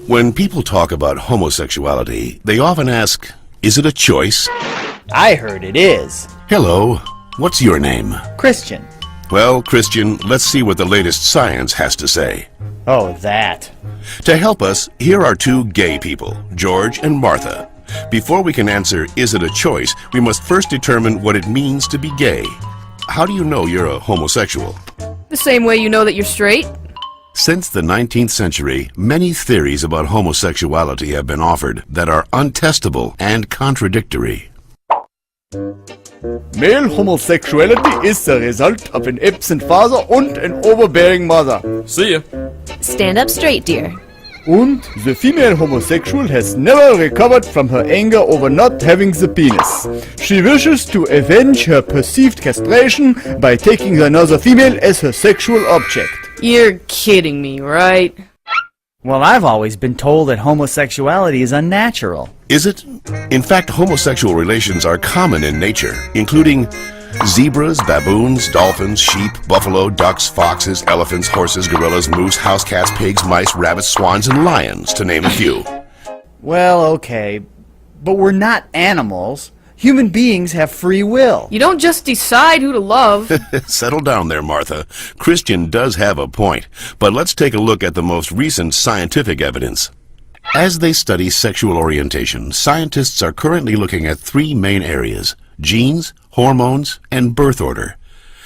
When people talk about homosexuality, they often ask, is it a choice? I heard it is. Hello, what's your name? Christian. Well, Christian, let's see what the latest science has to say. Oh, that. To help us, here are two gay people, George and Martha. Before we can answer, is it a choice, we must first determine what it means to be gay. How do you know you're a homosexual? The same way you know that you're straight? Since the 19th century, many theories about homosexuality have been offered that are untestable and contradictory. Male homosexuality is the result of an absent father and an overbearing mother. See ya. Stand up straight, dear. And the female homosexual has never recovered from her anger over not having the penis. She wishes to avenge her perceived castration by taking another female as her sexual object. You're kidding me, right? Well, I've always been told that homosexuality is unnatural. Is it? In fact, homosexual relations are common in nature, including zebras, baboons, dolphins, sheep, buffalo, ducks, foxes, elephants, horses, gorillas, moose, house cats, pigs, mice, rabbits, swans, and lions, to name a few. Well, okay, but we're not animals. Human beings have free will. You don't just decide who to love. Settle down there, Martha. Christian does have a point, but let's take a look at the most recent scientific evidence. As they study sexual orientation, scientists are currently looking at three main areas: genes, hormones, and birth order.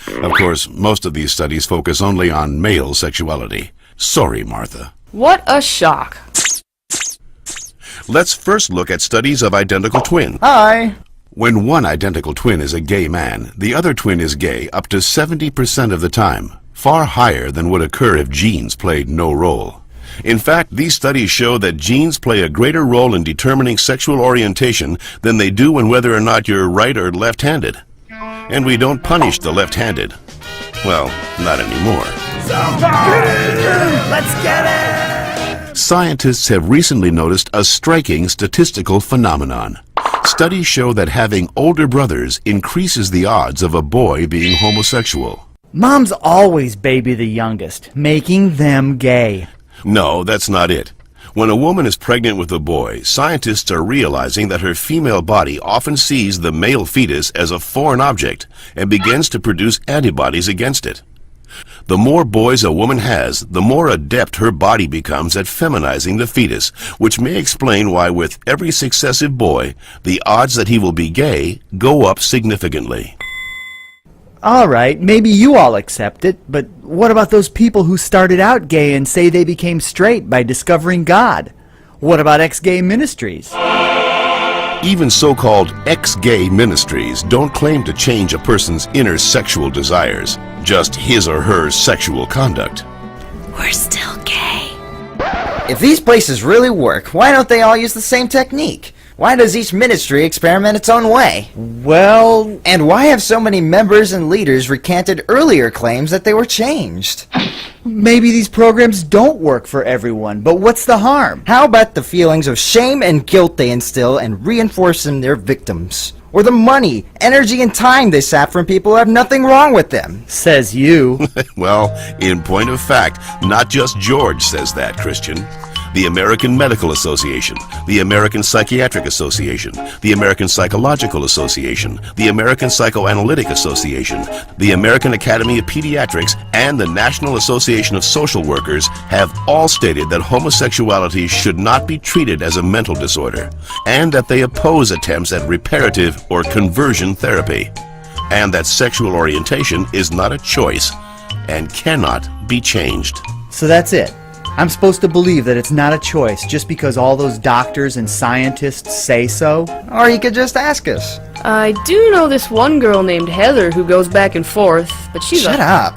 Of course, most of these studies focus only on male sexuality. Sorry, Martha. What a shock. Let's first look at studies of identical twins. Hi. When one identical twin is a gay man, the other twin is gay up to 70% of the time, far higher than would occur if genes played no role. In fact, these studies show that genes play a greater role in determining sexual orientation than they do in whether or not you're right or left-handed. And we don't punish the left-handed. Well, not anymore. Let's get it! Scientists have recently noticed a striking statistical phenomenon. Studies show that having older brothers increases the odds of a boy being homosexual. Moms always baby the youngest, making them gay. No, that's not it. When a woman is pregnant with a boy, scientists are realizing that her female body often sees the male fetus as a foreign object and begins to produce antibodies against it. The more boys a woman has, the more adept her body becomes at feminizing the fetus, which may explain why with every successive boy, the odds that he will be gay go up significantly. Alright, maybe you all accept it, but what about those people who started out gay and say they became straight by discovering God? What about ex-gay ministries? Even so-called ex-gay ministries don't claim to change a person's inner sexual desires, just his or her sexual conduct. We're still gay. If these places really work, why don't they all use the same technique? Why does each ministry experiment its own way? Well... And why have so many members and leaders recanted earlier claims that they were changed? maybe these programs don't work for everyone, but what's the harm? How about the feelings of shame and guilt they instill and reinforce in their victims? Or the money, energy, and time they sap from people who have nothing wrong with them? Says you. Well, in point of fact, not just George says that, Christian. The American Medical Association, the American Psychiatric Association, the American Psychological Association, the American Psychoanalytic Association, the American Academy of Pediatrics, and the National Association of Social Workers have all stated that homosexuality should not be treated as a mental disorder, and that they oppose attempts at reparative or conversion therapy, and that sexual orientation is not a choice and cannot be changed. So that's it. I'm supposed to believe that it's not a choice just because all those doctors and scientists say so? Or you could just ask us. I do know this one girl named Heather who goes back and forth, but she's Shut up.